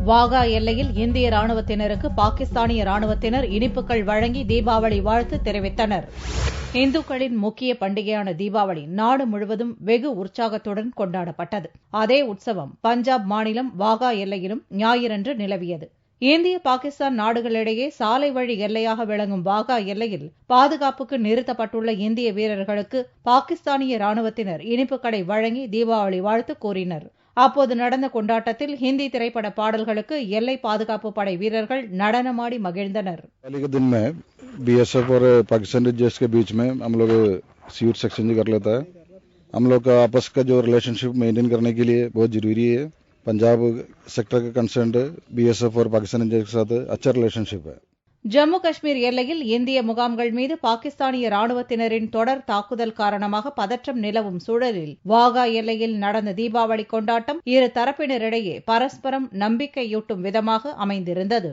வாகா எல்லையில் இந்திய ராணுவத்தினருக்கு பாகிஸ்தானிய ராணுவத்தினர் இனிப்புகள் வழங்கி தீபாவளி வாழ்த்து தெரிவித்தனர். இந்துக்களின் முக்கிய பண்டிகையான தீபாவளி நாடு முழுவதும் வெகு உற்சாகத்துடன் கொண்டாடப்பட்டது. அதே உற்சவம் பஞ்சாப் மாநிலம் வாகா எல்லையிலும் ஞாயிறன்று நிலவியது. இந்திய பாகிஸ்தான் நாடுகளிடையே சாலை வழி எல்லையாக விளங்கும் வாகா எல்லையில் பாதுகாப்புக்கு நிறுத்தப்பட்டுள்ள இந்திய வீரர்களுக்கு பாகிஸ்தானிய ராணுவத்தினர் இனிப்புகளை வழங்கி தீபாவளி வாழ்த்து கூறினர். அப்போது நடந்த கொண்டாட்டத்தில் ஹிந்தி திரைப்பட பாடல்களுக்கு எல்லை பாதுகாப்பு படை வீரர்கள் நடனமாடி மகிழ்ந்தனர். बीएसएफ और पाकिस्तान रेंजर्स के बीच में हम लोग सीट्स एक्सचेंज कर लेता है. हम लोग का आपस का जो रिलेशनशिप मेंटेन करने के लिए बहुत जरूरी है. पंजाब सेक्टर का कंसर्न बीएसएफ और पाकिस्तान रेंजर्स के साथ अच्छा रिलेशनशिप है. ஜம்மு காஷ்மீர் எல்லையில் இந்திய முகாம்கள் மீது பாகிஸ்தானிய ராணுவத்தினரின் தொடர் தாக்குதல் காரணமாக பதற்றம் நிலவும் சூழலில் வாகா எல்லையில் நடந்த தீபாவளி கொண்டாட்டம் இரு தரப்பினரிடையே பரஸ்பரம் நம்பிக்கையூட்டும் விதமாக அமைந்திருந்தது.